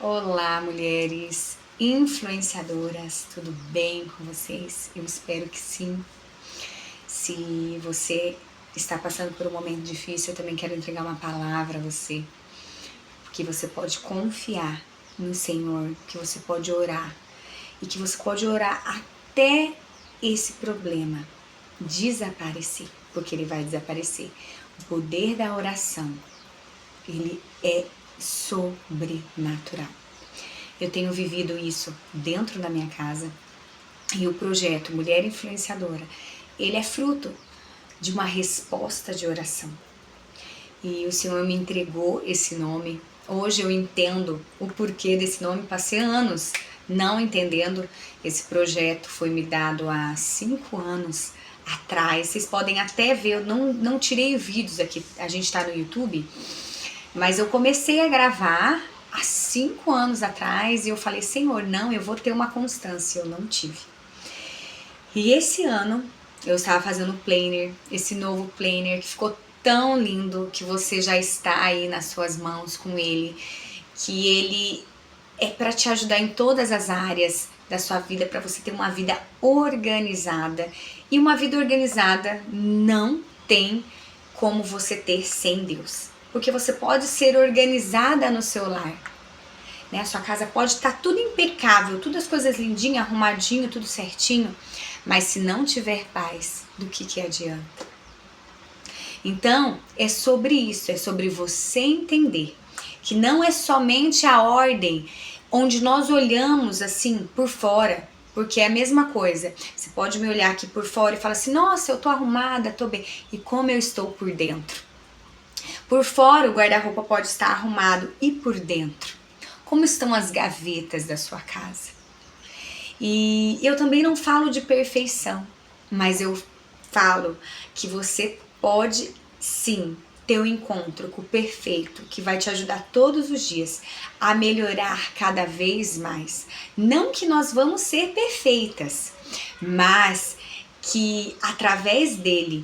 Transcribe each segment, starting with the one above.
Olá, mulheres influenciadoras, tudo bem com vocês? Eu espero que sim. Se você está passando por um momento difícil, eu também quero entregar uma palavra a você, que você pode confiar no Senhor, que você pode orar e que você pode orar até esse problema desaparecer, porque ele vai desaparecer. O poder da oração, ele é sobrenatural. Eu tenho vivido isso dentro da minha casa e o projeto Mulher Influenciadora, ele é fruto de uma resposta de oração. E o Senhor me entregou esse nome. Hoje eu entendo o porquê desse nome. Passei anos não entendendo. Esse projeto foi me dado há 5 anos atrás. Vocês podem até ver, eu não tirei vídeos aqui. A gente está no YouTube. Mas eu comecei a gravar há 5 anos atrás e eu falei, Senhor, não, eu vou ter uma constância. Eu não tive. E esse ano eu estava fazendo o planner, esse novo planner que ficou tão lindo, que você já está aí nas suas mãos com ele, que ele é para te ajudar em todas as áreas da sua vida, para você ter uma vida organizada. E uma vida organizada não tem como você ter sem Deus. Porque você pode ser organizada no seu lar, né? A sua casa pode estar tudo impecável, todas as coisas lindinhas, arrumadinho, tudo certinho, mas se não tiver paz, do que adianta? Então, é sobre isso, é sobre você entender que não é somente a ordem onde nós olhamos assim por fora, porque é a mesma coisa. Você pode me olhar aqui por fora e falar assim, nossa, eu tô arrumada, tô bem. E como eu estou por dentro? Por fora o guarda-roupa pode estar arrumado e por dentro? Como estão as gavetas da sua casa? E eu também não falo de perfeição, mas eu falo que você pode sim ter um encontro com o perfeito, que vai te ajudar todos os dias a melhorar cada vez mais. Não que nós vamos ser perfeitas, mas que através dele,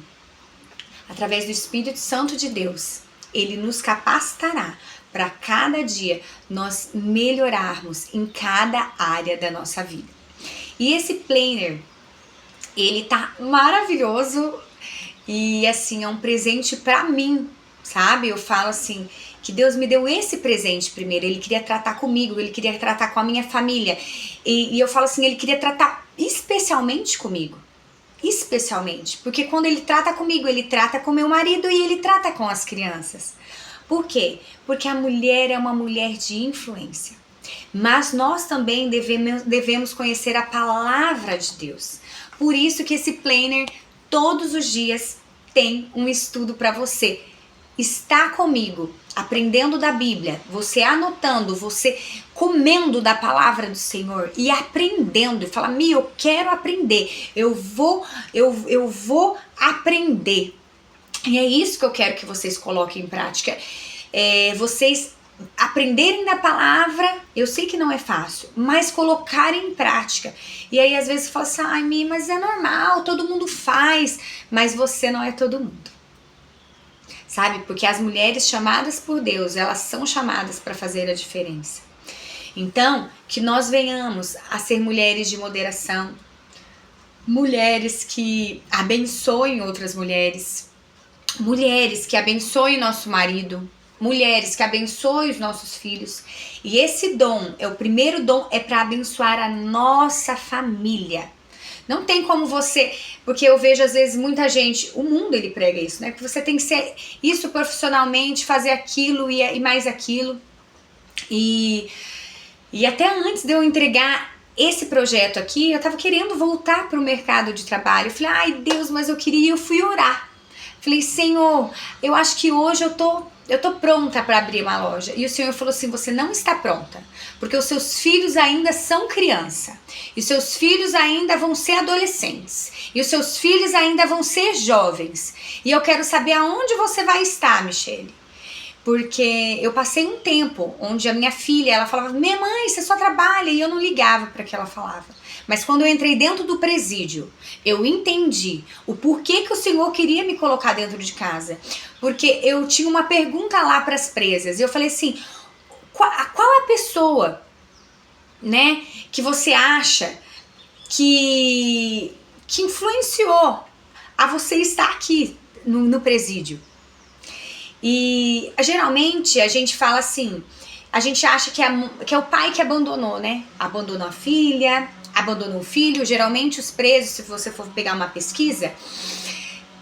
através do Espírito Santo de Deus, ele nos capacitará para cada dia nós melhorarmos em cada área da nossa vida. E esse planner, ele tá maravilhoso e assim, é um presente para mim, sabe? Eu falo assim, que Deus me deu esse presente primeiro, ele queria tratar comigo, ele queria tratar com a minha família. E eu falo assim, ele queria tratar especialmente comigo. Especialmente, porque quando ele trata comigo, ele trata com meu marido e ele trata com as crianças. Por quê? Porque a mulher é uma mulher de influência. Mas nós também devemos conhecer a palavra de Deus. Por isso que esse planner, todos os dias, tem um estudo para você. Está comigo, aprendendo da Bíblia, você anotando, você comendo da palavra do Senhor e aprendendo. E fala, Mi, eu quero aprender, eu vou aprender. E é isso que eu quero que vocês coloquem em prática. Vocês aprenderem da palavra, eu sei que não é fácil, mas colocarem em prática. E aí às vezes você fala assim, ai Mi, mas é normal, todo mundo faz, mas você não é todo mundo. Sabe? Porque as mulheres chamadas por Deus, elas são chamadas para fazer a diferença. Então, que nós venhamos a ser mulheres de moderação, mulheres que abençoem outras mulheres, mulheres que abençoem nosso marido, mulheres que abençoem os nossos filhos. E esse dom, o primeiro dom é para abençoar a nossa família. Não tem como você, porque eu vejo às vezes muita gente, o mundo ele prega isso, né? Que você tem que ser isso profissionalmente, fazer aquilo e mais aquilo. E até antes de eu entregar esse projeto aqui, eu tava querendo voltar para o mercado de trabalho. Eu falei, ai Deus, mas eu fui orar. Falei, Senhor, eu acho que hoje eu tô pronta para abrir uma loja. E o Senhor falou assim, você não está pronta, porque os seus filhos ainda são criança, e os seus filhos ainda vão ser adolescentes, e os seus filhos ainda vão ser jovens, e eu quero saber aonde você vai estar, Michele. Porque eu passei um tempo onde a minha filha, ela falava, minha mãe, você só trabalha, e eu não ligava para o que ela falava. Mas quando eu entrei dentro do presídio, eu entendi o porquê que o Senhor queria me colocar dentro de casa. Porque eu tinha uma pergunta lá para as presas, e eu falei assim, qual a pessoa pessoa, né, que você acha que influenciou a você estar aqui no presídio. E geralmente a gente fala assim, a gente acha que é o pai que abandonou, né? Abandonou a filha, abandonou o filho. Geralmente os presos, se você for pegar uma pesquisa,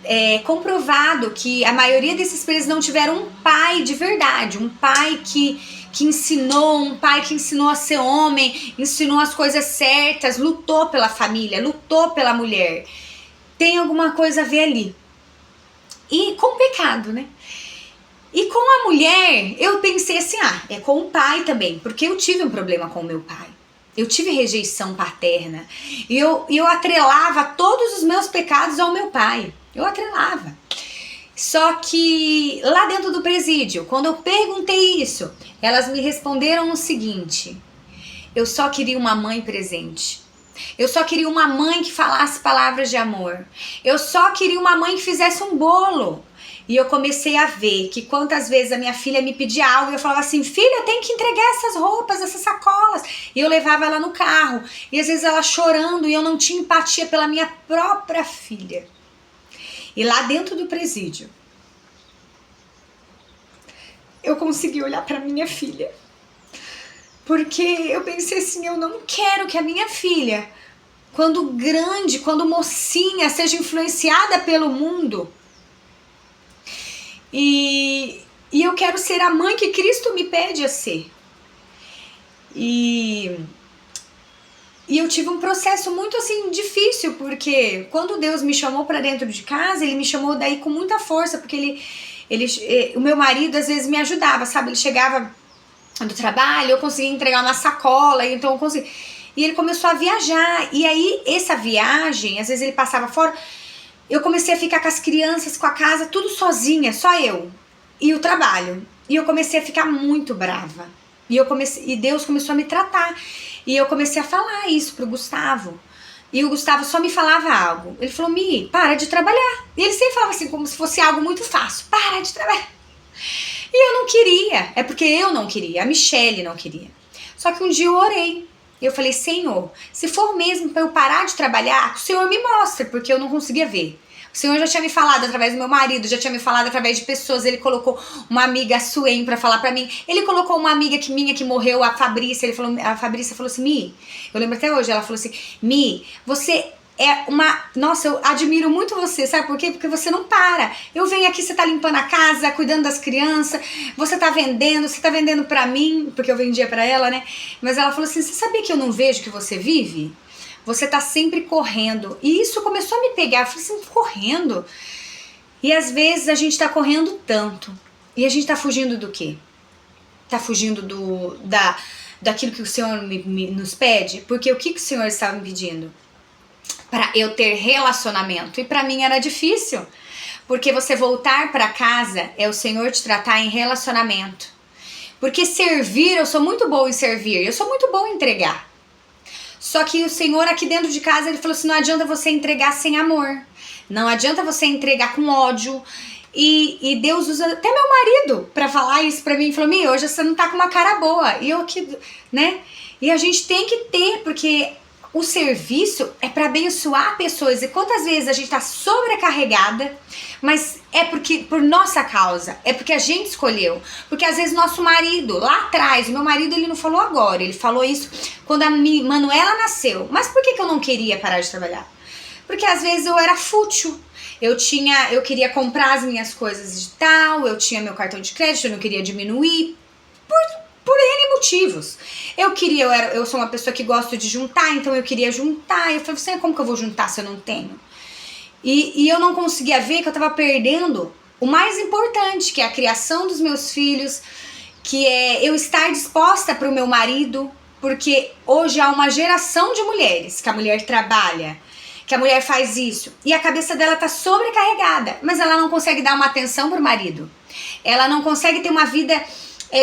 é comprovado que a maioria desses presos não tiveram um pai de verdade, um pai que ensinou, um pai que ensinou a ser homem, ensinou as coisas certas, lutou pela família, lutou pela mulher. Tem alguma coisa a ver ali. E com o pecado, né? E com a mulher, eu pensei assim, é com o pai também, porque eu tive um problema com o meu pai. Eu tive rejeição paterna. E eu atrelava todos os meus pecados ao meu pai. Eu atrelava. Só que lá dentro do presídio, quando eu perguntei isso, elas me responderam o seguinte: eu só queria uma mãe presente. Eu só queria uma mãe que falasse palavras de amor. Eu só queria uma mãe que fizesse um bolo. E eu comecei a ver que quantas vezes a minha filha me pedia algo e eu falava assim, filha, eu tenho que entregar essas roupas, essas sacolas. E eu levava ela no carro. E às vezes ela chorando e eu não tinha empatia pela minha própria filha. E lá dentro do presídio, eu consegui olhar para minha filha. Porque eu pensei assim, eu não quero que a minha filha, quando grande, quando mocinha, seja influenciada pelo mundo. E eu quero ser a mãe que Cristo me pede a ser. E eu tive um processo muito assim difícil, porque quando Deus me chamou para dentro de casa, Ele me chamou daí com muita força, porque o meu marido às vezes me ajudava, sabe? Ele chegava do trabalho, eu conseguia entregar uma sacola, então eu conseguia. E ele começou a viajar, e aí essa viagem, às vezes ele passava fora, eu comecei a ficar com as crianças, com a casa, tudo sozinha, só eu e o trabalho. E eu comecei a ficar muito brava. E Deus começou a me tratar. E eu comecei a falar isso pro Gustavo. E o Gustavo só me falava algo. Ele falou, Mi, para de trabalhar. E ele sempre falava assim, como se fosse algo muito fácil. Para de trabalhar. E eu não queria. É porque eu não queria. A Michele não queria. Só que um dia eu orei. Eu falei, Senhor, se for mesmo para eu parar de trabalhar, o Senhor me mostra, porque eu não conseguia ver. O Senhor já tinha me falado através do meu marido, já tinha me falado através de pessoas. Ele colocou uma amiga, a Suem, pra falar pra mim. Ele colocou uma amiga minha que morreu, a Fabrícia. A Fabrícia falou assim, Mi, eu lembro até hoje, ela falou assim, Mi, você é uma... Nossa, eu admiro muito você, sabe por quê? Porque você não para. Eu venho aqui, você tá limpando a casa, cuidando das crianças, você tá vendendo pra mim, porque eu vendia pra ela, né? Mas ela falou assim, você sabia que eu não vejo que você vive? Você tá sempre correndo. E isso começou a me pegar. Eu falei assim, correndo? E às vezes a gente tá correndo tanto. E a gente tá fugindo do quê? Tá fugindo daquilo que o Senhor nos pede? Porque o que o Senhor estava me pedindo? Para eu ter relacionamento. E para mim era difícil. Porque você voltar para casa é o Senhor te tratar em relacionamento. Porque servir, eu sou muito boa em servir. Eu sou muito boa em entregar. Só que o Senhor aqui dentro de casa, Ele falou assim, não adianta você entregar sem amor. Não adianta você entregar com ódio. E Deus usa até meu marido pra falar isso pra mim. Ele falou, Mi, hoje você não tá com uma cara boa. E eu aqui, né? E a gente tem que ter, porque o serviço é para abençoar pessoas. E quantas vezes a gente tá sobrecarregada, mas é porque por nossa causa, é porque a gente escolheu. Porque às vezes nosso marido, lá atrás, o meu marido ele não falou agora, ele falou isso quando a Manuela nasceu. Mas por que eu não queria parar de trabalhar? Porque às vezes eu era fútil. Eu queria comprar as minhas coisas de tal, eu tinha meu cartão de crédito, eu não queria diminuir. Por N motivos. Eu sou uma pessoa que gosto de juntar, então eu queria juntar. Eu falei assim, como que eu vou juntar se eu não tenho? E eu não conseguia ver que eu tava perdendo o mais importante, que é a criação dos meus filhos, que é eu estar disposta para o meu marido, porque hoje há uma geração de mulheres, que a mulher trabalha, que a mulher faz isso, e a cabeça dela tá sobrecarregada, mas ela não consegue dar uma atenção pro marido. Ela não consegue ter uma vida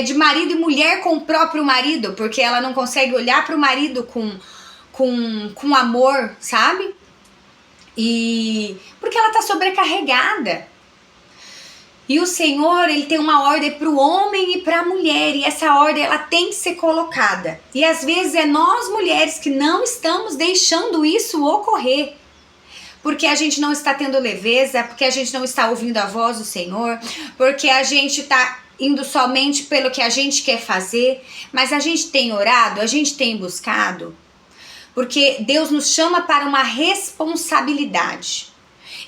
de marido e mulher com o próprio marido, porque ela não consegue olhar pro marido com amor, sabe? E porque ela tá sobrecarregada. E o Senhor, ele tem uma ordem para o homem e para a mulher, e essa ordem ela tem que ser colocada. E às vezes é nós mulheres que não estamos deixando isso ocorrer. Porque a gente não está tendo leveza, porque a gente não está ouvindo a voz do Senhor, porque a gente está indo somente pelo que a gente quer fazer, mas a gente tem orado, a gente tem buscado, porque Deus nos chama para uma responsabilidade.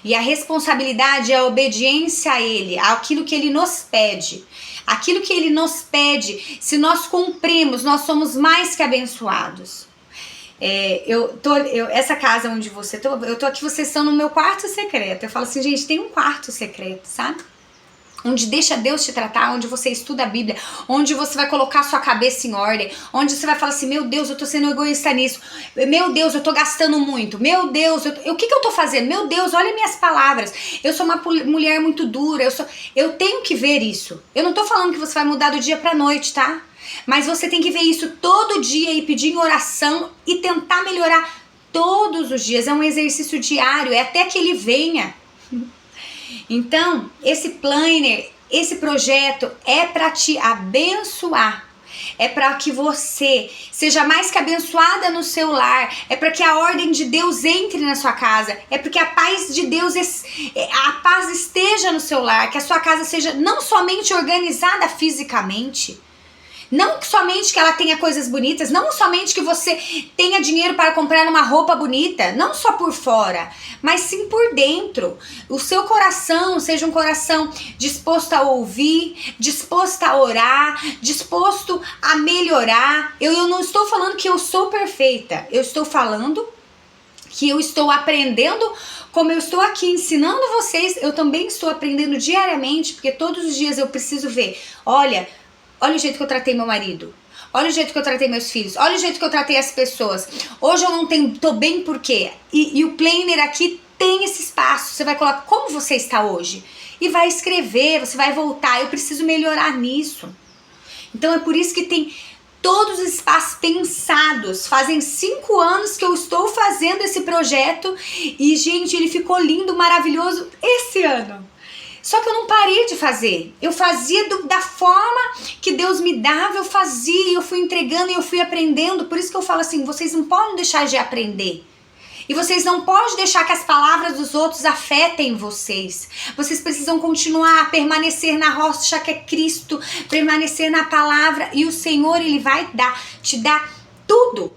E a responsabilidade é a obediência a Ele, àquilo que Ele nos pede. Aquilo que Ele nos pede, se nós cumprimos, nós somos mais que abençoados. Essa casa onde eu tô aqui, vocês estão no meu quarto secreto. Eu falo assim, gente, tem um quarto secreto, sabe? Onde deixa Deus te tratar, onde você estuda a Bíblia, onde você vai colocar sua cabeça em ordem, onde você vai falar assim, meu Deus, eu tô sendo egoísta nisso, meu Deus, eu tô gastando muito, meu Deus, o que eu tô fazendo? Meu Deus, olha minhas palavras, eu sou uma mulher muito dura, eu tenho que ver isso. Eu não tô falando que você vai mudar do dia pra noite, tá? Mas você tem que ver isso todo dia e pedir em oração e tentar melhorar todos os dias. É um exercício diário, é até que ele venha. Então, esse planner, esse projeto é para te abençoar. É para que você seja mais que abençoada no seu lar. É para que a ordem de Deus entre na sua casa. É para que a paz de Deus, a paz esteja no seu lar. Que a sua casa seja não somente organizada fisicamente, não somente que ela tenha coisas bonitas, não somente que você tenha dinheiro para comprar uma roupa bonita, não só por fora, mas sim por dentro. O seu coração seja um coração disposto a ouvir, disposto a orar, disposto a melhorar. Eu não estou falando que eu sou perfeita, eu estou falando que eu estou aprendendo, como eu estou aqui ensinando vocês, eu também estou aprendendo diariamente, porque todos os dias eu preciso ver, olha o jeito que eu tratei meu marido. Olha o jeito que eu tratei meus filhos. Olha o jeito que eu tratei as pessoas. Hoje eu não tô bem por quê? E o planner aqui tem esse espaço. Você vai colocar como você está hoje. E vai escrever, você vai voltar. Eu preciso melhorar nisso. Então é por isso que tem todos os espaços pensados. Fazem 5 anos que eu estou fazendo esse projeto. E, gente, ele ficou lindo, maravilhoso esse ano. Só que eu não parei de fazer. Eu fazia da forma que Deus me dava, eu fazia, eu fui entregando e eu fui aprendendo. Por isso que eu falo assim, vocês não podem deixar de aprender. E vocês não podem deixar que as palavras dos outros afetem vocês. Vocês precisam continuar a permanecer na rocha que é Cristo, permanecer na palavra. E o Senhor, Ele vai te dar tudo.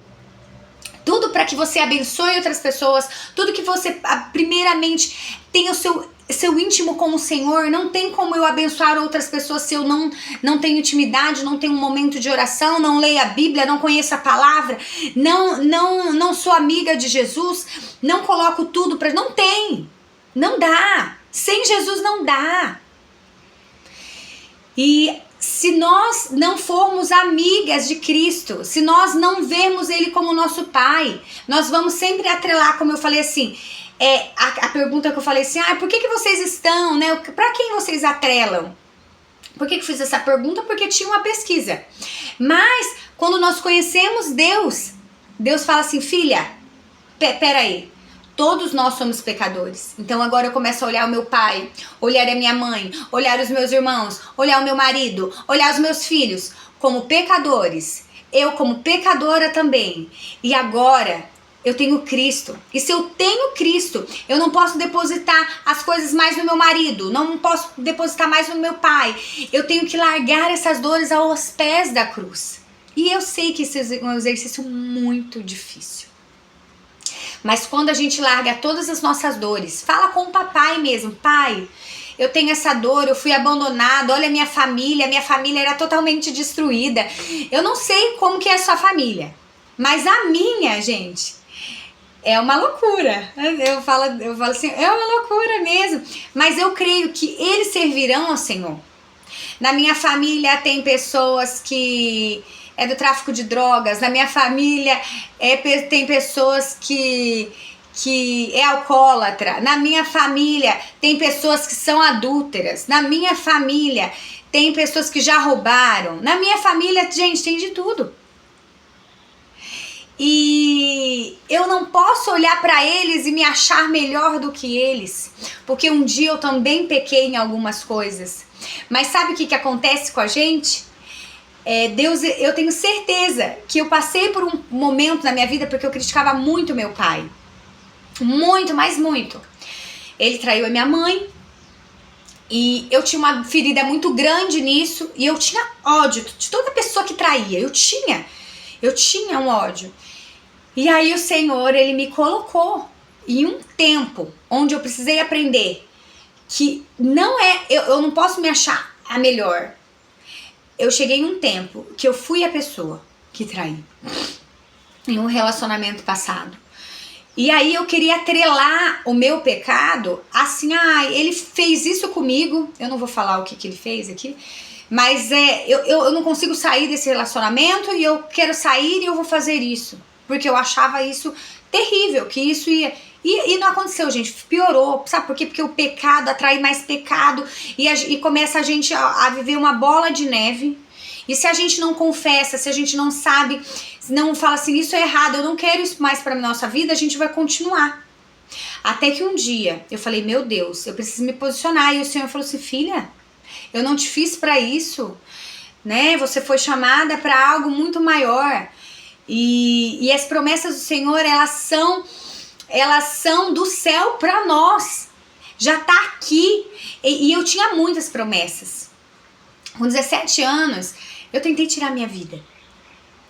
Tudo para que você abençoe outras pessoas. Tudo que você, primeiramente, tenha o seu íntimo com o Senhor. Não tem como eu abençoar outras pessoas se eu não tenho intimidade, não tenho um momento de oração, não leio a Bíblia, não conheço a palavra, não sou amiga de Jesus, não coloco tudo para... Não tem, não dá. Sem Jesus não dá. E se nós não formos amigas de Cristo, se nós não vermos Ele como nosso Pai, nós vamos sempre atrelar, como eu falei assim, a pergunta que eu falei assim, por que vocês estão, né? Pra quem vocês atrelam? Por que eu fiz essa pergunta? Porque tinha uma pesquisa. Mas, quando nós conhecemos Deus, Deus fala assim, filha, peraí, todos nós somos pecadores. Então agora eu começo a olhar o meu pai, olhar a minha mãe, olhar os meus irmãos, olhar o meu marido, olhar os meus filhos como pecadores. Eu como pecadora também. E agora eu tenho Cristo. E se eu tenho Cristo, eu não posso depositar as coisas mais no meu marido, não posso depositar mais no meu pai. Eu tenho que largar essas dores aos pés da cruz. E eu sei que esse é um exercício muito difícil. Mas quando a gente larga todas as nossas dores, fala com o papai mesmo, pai, eu tenho essa dor, eu fui abandonado, olha a minha família era totalmente destruída. Eu não sei como que é a sua família, mas a minha, gente, é uma loucura. Eu falo assim, é uma loucura mesmo, mas eu creio que eles servirão ao Senhor. Na minha família tem pessoas que é do tráfico de drogas, na minha família tem pessoas que é alcoólatra, na minha família tem pessoas que são adúlteras, na minha família tem pessoas que já roubaram, na minha família, gente, tem de tudo. E eu não posso olhar para eles e me achar melhor do que eles, porque um dia eu também pequei em algumas coisas. Mas sabe o que acontece com a gente? Deus, eu tenho certeza que eu passei por um momento na minha vida porque eu criticava muito meu pai. Muito, mas muito. Ele traiu a minha mãe e eu tinha uma ferida muito grande nisso e eu tinha ódio de toda pessoa que traía. Eu tinha um ódio. E aí o Senhor, Ele me colocou em um tempo onde eu precisei aprender que eu não posso me achar a melhor. Eu cheguei em um tempo que eu fui a pessoa que traí em um relacionamento passado. E aí eu queria atrelar o meu pecado assim, ele fez isso comigo, eu não vou falar o que ele fez aqui, mas eu não consigo sair desse relacionamento e eu quero sair e eu vou fazer isso. Porque eu achava isso terrível, que isso ia... E não aconteceu, gente, piorou. Sabe por quê? Porque o pecado atrai mais pecado e começa a gente a viver uma bola de neve. E se a gente não confessa, se a gente não sabe, não fala assim, isso é errado, eu não quero isso mais pra nossa vida, a gente vai continuar. Até que um dia eu falei, meu Deus, eu preciso me posicionar. E o Senhor falou assim, filha, eu não te fiz pra isso, né? Você foi chamada pra algo muito maior. E as promessas do Senhor, elas são do céu para nós. Já tá aqui. E eu tinha muitas promessas. Com 17 anos, eu tentei tirar minha vida.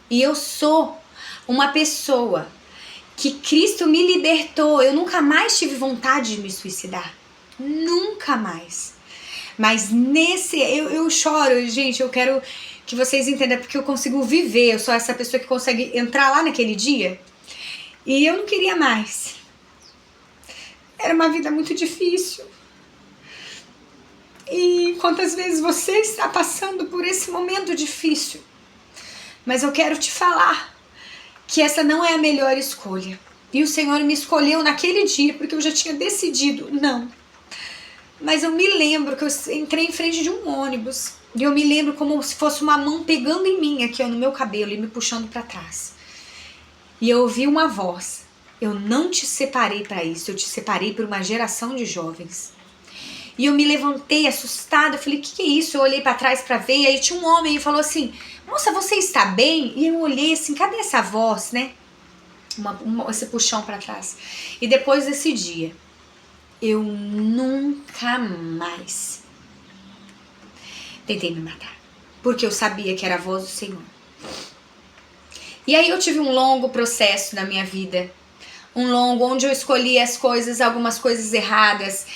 E eu sou uma pessoa que Cristo me libertou. Eu nunca mais tive vontade de me suicidar. Nunca mais. Mas eu choro, gente, eu quero que vocês entendam, porque eu consigo viver, eu sou essa pessoa que consegue entrar lá naquele dia, e eu não queria mais. Era uma vida muito difícil. E quantas vezes você está passando por esse momento difícil, mas eu quero te falar que essa não é a melhor escolha. E o Senhor me escolheu naquele dia, porque eu já tinha decidido, não. Mas eu me lembro que eu entrei em frente de um ônibus. E eu me lembro como se fosse uma mão pegando em mim, aqui ó, no meu cabelo, e me puxando para trás. E eu ouvi uma voz. Eu não te separei para isso, eu te separei por uma geração de jovens. E eu me levantei assustada, eu falei, o que é isso? Eu olhei para trás para ver, e aí tinha um homem e falou assim, moça, você está bem? E eu olhei assim, cadê essa voz, né? Esse puxão para trás. E depois desse dia, eu nunca mais tentei me matar, porque eu sabia que era a voz do Senhor. E aí eu tive um longo processo na minha vida, onde eu escolhi algumas coisas erradas.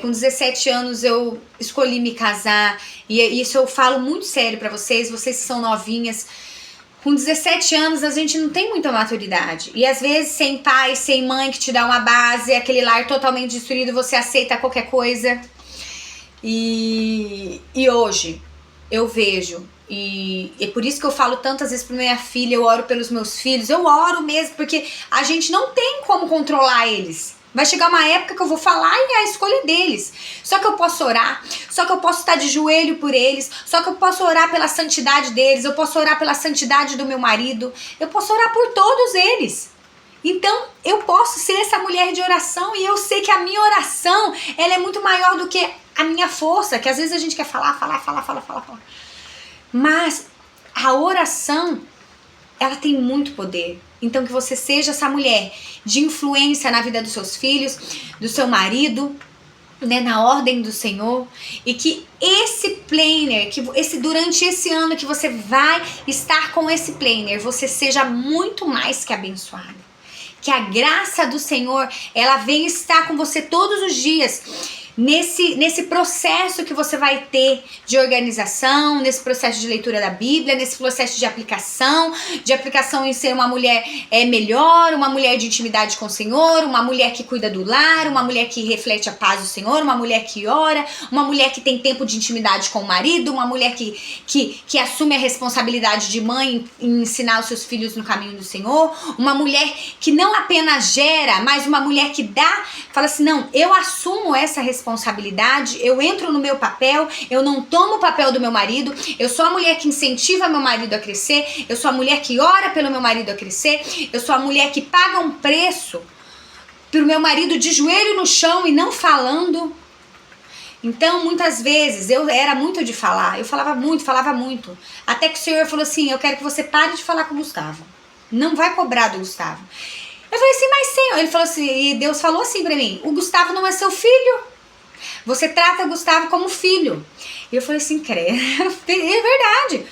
Com 17 anos eu escolhi me casar, e isso eu falo muito sério pra vocês que são novinhas. Com 17 anos a gente não tem muita maturidade, e às vezes sem pai, sem mãe que te dá uma base, aquele lar totalmente destruído, você aceita qualquer coisa. E hoje eu vejo, e é por isso que eu falo tantas vezes pra minha filha, eu oro pelos meus filhos, eu oro mesmo, porque a gente não tem como controlar eles. Vai chegar uma época que eu vou falar e é a escolha deles. Só que eu posso orar, só que eu posso estar de joelho por eles, só que eu posso orar pela santidade deles, eu posso orar pela santidade do meu marido, eu posso orar por todos eles. Então, eu posso ser essa mulher de oração, e eu sei que a minha oração, ela é muito maior do que a minha força, que às vezes a gente quer falar. Mas a oração, ela tem muito poder. Então, que você seja essa mulher de influência na vida dos seus filhos, do seu marido, né, na ordem do Senhor, e que esse planner, durante esse ano que você vai estar com esse planner, você seja muito mais que abençoada. Que a graça do Senhor, ela vem estar com você todos os dias, nesse processo que você vai ter de organização, nesse processo de leitura da Bíblia, nesse processo de aplicação em ser uma mulher melhor, uma mulher de intimidade com o Senhor, uma mulher que cuida do lar, uma mulher que reflete a paz do Senhor, uma mulher que ora, uma mulher que tem tempo de intimidade com o marido, uma mulher que assume a responsabilidade de mãe em ensinar os seus filhos no caminho do Senhor, uma mulher que não apenas gera, mas uma mulher que dá, fala assim, não, eu assumo essa responsabilidade responsabilidade, eu entro no meu papel, eu não tomo o papel do meu marido, eu sou a mulher que incentiva meu marido a crescer, eu sou a mulher que ora pelo meu marido a crescer, eu sou a mulher que paga um preço pro meu marido de joelho no chão e não falando. Então, muitas vezes, eu era muito de falar, eu falava muito, até que o Senhor falou assim, eu quero que você pare de falar com o Gustavo, não vai cobrar do Gustavo. Eu falei assim, mas Senhor, ele falou assim, e Deus falou assim pra mim, o Gustavo não é seu filho, você trata o Gustavo como filho. E eu falei assim, credo, é verdade.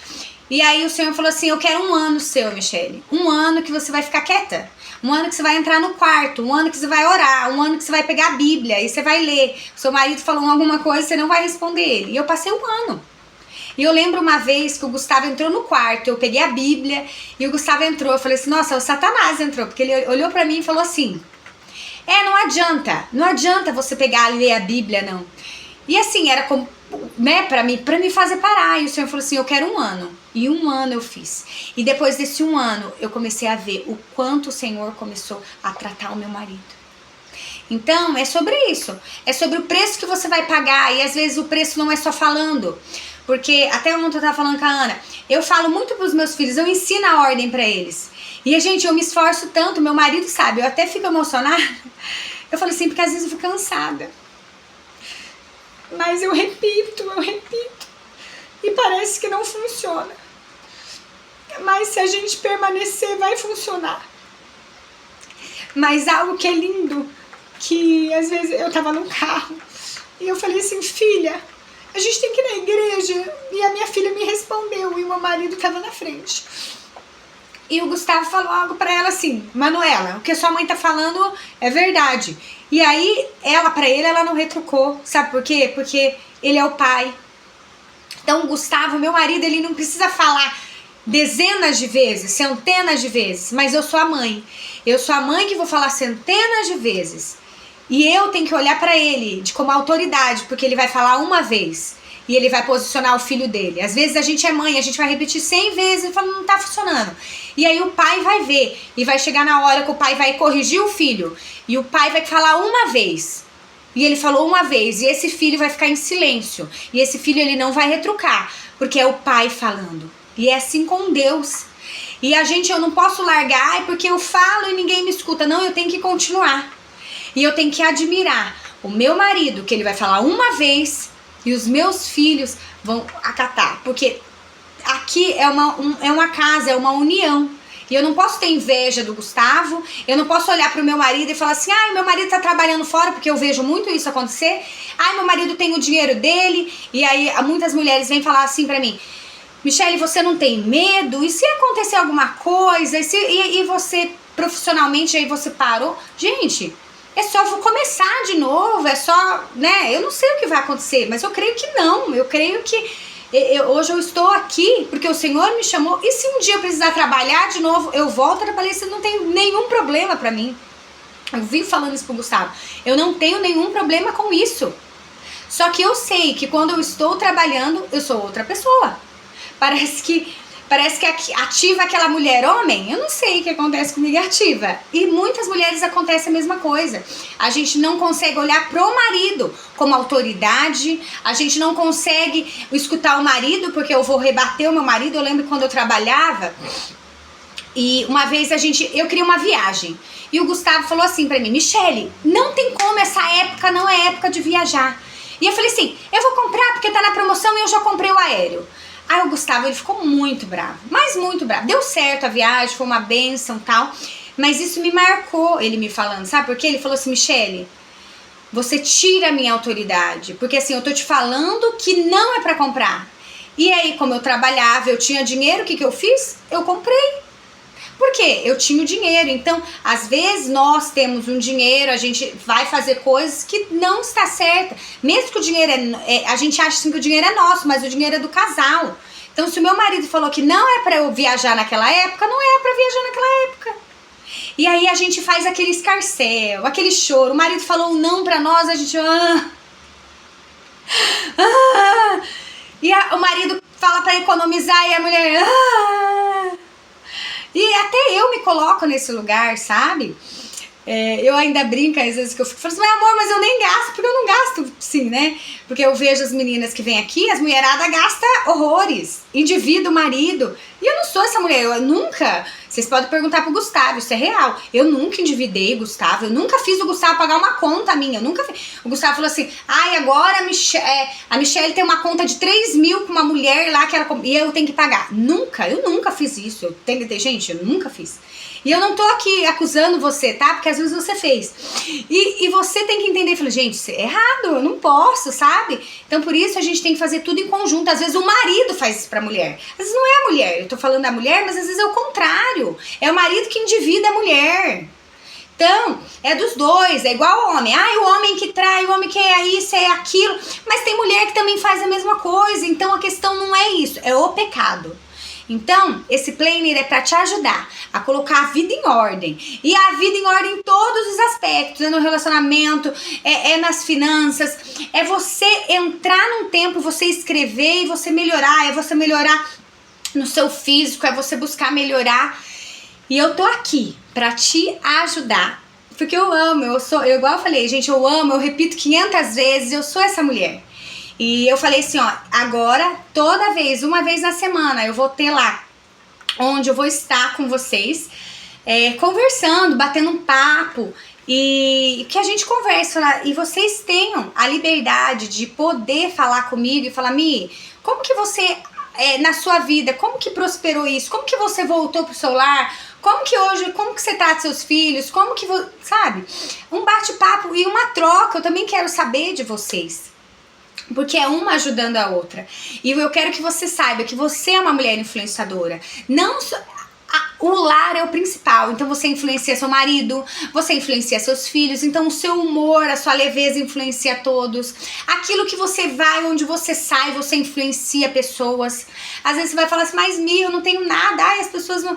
E aí o Senhor falou assim, eu quero 1 ano seu, Michele, 1 ano que você vai ficar quieta. 1 ano que você vai entrar no quarto, 1 ano que você vai orar, 1 ano que você vai pegar a Bíblia e você vai ler. O seu marido falou alguma coisa, você não vai responder ele. E eu passei 1 ano. E eu lembro uma vez que o Gustavo entrou no quarto, eu peguei a Bíblia e o Gustavo entrou. Eu falei assim, nossa, o Satanás entrou, porque ele olhou pra mim e falou assim, não adianta você pegar e ler a Bíblia, não. E assim, era como, né, pra me fazer parar. E o Senhor falou assim, eu quero 1 ano. E 1 ano eu fiz. E depois desse 1 ano, eu comecei a ver o quanto o Senhor começou a tratar o meu marido. Então, é sobre isso. É sobre o preço que você vai pagar. E às vezes o preço não é só falando. Porque, até ontem eu tava falando com a Ana, eu falo muito pros meus filhos, eu ensino a ordem pra eles. E, gente, eu me esforço tanto, meu marido sabe, eu até fico emocionada. Eu falo assim, porque às vezes eu fico cansada. Mas eu repito. E parece que não funciona. Mas se a gente permanecer, vai funcionar. Mas algo que é lindo, que às vezes eu tava no carro e eu falei assim, filha, a gente tem que ir na igreja. E a minha filha me respondeu e o meu marido tava na frente. E o Gustavo falou algo pra ela assim, Manuela, o que sua mãe tá falando é verdade. E aí, pra ele, ela não retrucou. Sabe por quê? Porque ele é o pai. Então, o Gustavo, meu marido, ele não precisa falar dezenas de vezes, centenas de vezes, mas eu sou a mãe. Eu sou a mãe que vou falar centenas de vezes. E eu tenho que olhar pra ele como autoridade, porque ele vai falar uma vez e ele vai posicionar o filho dele. Às vezes a gente é mãe, a gente vai repetir 100 vezes e fala, não tá funcionando. E aí o pai vai ver e vai chegar na hora que o pai vai corrigir o filho e o pai vai falar uma vez. E ele falou uma vez e esse filho vai ficar em silêncio. E esse filho ele não vai retrucar, porque é o pai falando. E é assim com Deus. E eu não posso largar, porque eu falo e ninguém me escuta. Não, eu tenho que continuar. E eu tenho que admirar o meu marido, que ele vai falar uma vez, e os meus filhos vão acatar. Porque aqui é uma casa, é uma união. E eu não posso ter inveja do Gustavo, eu não posso olhar pro meu marido e falar assim, meu marido tá trabalhando fora, porque eu vejo muito isso acontecer. Meu marido tem o dinheiro dele. E aí muitas mulheres vêm falar assim pra mim, Michele, você não tem medo? E se acontecer alguma coisa? E você, profissionalmente, aí você parou? Gente, é só começar de novo, é só, né? Eu não sei o que vai acontecer, mas eu creio que não. Eu creio que hoje eu estou aqui porque o Senhor me chamou. E se um dia eu precisar trabalhar de novo, eu volto a trabalhar. Isso não tem nenhum problema pra mim. Eu vivo falando isso pro Gustavo. Eu não tenho nenhum problema com isso. Só que eu sei que quando eu estou trabalhando, eu sou outra pessoa. Parece que ativa aquela mulher homem. Eu não sei o que acontece comigo ativa. E muitas mulheres acontece a mesma coisa. A gente não consegue olhar pro marido como autoridade. A gente não consegue escutar o marido, porque eu vou rebater o meu marido. Eu lembro quando eu trabalhava e uma vez eu queria uma viagem. E o Gustavo falou assim pra mim, Michele, não tem como, essa época não é época de viajar. E eu falei assim, eu vou comprar porque tá na promoção e eu já comprei o aéreo. Aí o Gustavo, ele ficou muito bravo, mas muito bravo. Deu certo a viagem, foi uma bênção e tal, mas isso me marcou, ele me falando, sabe por quê? Ele falou assim, Michele, você tira a minha autoridade, porque assim, eu tô te falando que não é pra comprar. E aí, como eu trabalhava, eu tinha dinheiro, o que eu fiz? Eu comprei. Por quê? Eu tinha o dinheiro. Então, às vezes nós temos um dinheiro, a gente vai fazer coisas que não está certa. Mesmo que o dinheiro a gente acha assim que o dinheiro é nosso, mas o dinheiro é do casal. Então, se o meu marido falou que não é pra eu viajar naquela época, não é pra viajar naquela época. E aí a gente faz aquele escarcéu, aquele choro. O marido falou um não pra nós, a gente... E o marido fala pra economizar e a mulher... E até eu me coloco nesse lugar, sabe? Eu ainda brinco às vezes que eu fico falando assim, amor, mas eu nem gasto, porque eu não gasto sim, né? Porque eu vejo as meninas que vêm aqui, as mulheradas gastam horrores, endividam o marido, e eu não sou essa mulher, eu nunca, vocês podem perguntar pro Gustavo, isso é real, eu nunca endividei o Gustavo, eu nunca fiz o Gustavo pagar uma conta minha, eu nunca fiz. O Gustavo falou assim, ai, agora a Michelle tem uma conta de 3 mil com uma mulher lá que ela, e eu tenho que pagar. Eu nunca fiz isso, gente, eu nunca fiz. E eu não tô aqui acusando você, tá? Porque às vezes você fez. E você tem que entender, falei, gente, isso é errado, eu não posso, sabe? Então por isso a gente tem que fazer tudo em conjunto. Às vezes o marido faz isso pra mulher. Às vezes não é a mulher, eu tô falando da mulher, mas às vezes é o contrário. É o marido que endivida a mulher. Então, é dos dois, é igual ao homem. O homem que trai, o homem que é isso, é aquilo. Mas tem mulher que também faz a mesma coisa. Então a questão não é isso, é o pecado. Então, esse planner é para te ajudar a colocar a vida em ordem. E a vida em ordem em todos os aspectos. É no relacionamento, é nas finanças. É você entrar num tempo, você escrever e você melhorar. É você melhorar no seu físico, é você buscar melhorar. E eu tô aqui para te ajudar. Porque eu amo, igual eu falei, gente, eu amo, eu repito 500 vezes, eu sou essa mulher. E eu falei assim, ó, agora, toda vez, uma vez na semana, eu vou ter lá, onde eu vou estar com vocês, conversando, batendo um papo, e que a gente converse lá, e vocês tenham a liberdade de poder falar comigo e falar, Mi, como que você, na sua vida, como que prosperou isso? Como que você voltou pro seu lar? Como que hoje, como que você tá com seus filhos? Como que, sabe? Um bate-papo e uma troca, eu também quero saber de vocês. Porque é uma ajudando a outra. E eu quero que você saiba que você é uma mulher influenciadora. Não só, o lar é o principal. Então você influencia seu marido, você influencia seus filhos. Então o seu humor, a sua leveza influencia todos. Aquilo que você vai, onde você sai, você influencia pessoas. Às vezes você vai falar assim, mas eu não tenho nada. As pessoas não...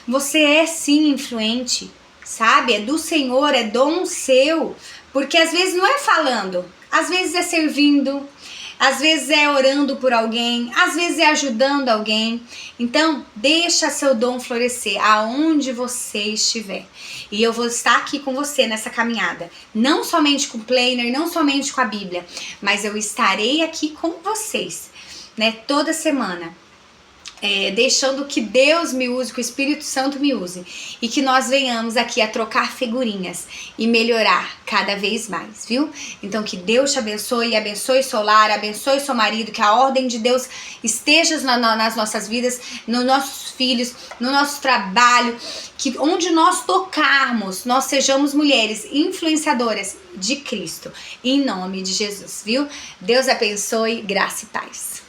Você é sim influente, sabe? É do Senhor, é dom seu. Porque às vezes não é falando. Às vezes é servindo, às vezes é orando por alguém, às vezes é ajudando alguém. Então, deixa seu dom florescer aonde você estiver. E eu vou estar aqui com você nessa caminhada. Não somente com o planner, não somente com a Bíblia, mas eu estarei aqui com vocês, né, toda semana. Deixando que Deus me use, que o Espírito Santo me use. E que nós venhamos aqui a trocar figurinhas e melhorar cada vez mais, viu? Então que Deus te abençoe, abençoe seu lar, abençoe seu marido, que a ordem de Deus esteja nas nossas vidas, nos nossos filhos, no nosso trabalho, que onde nós tocarmos, nós sejamos mulheres influenciadoras de Cristo, em nome de Jesus, viu? Deus abençoe, graça e paz.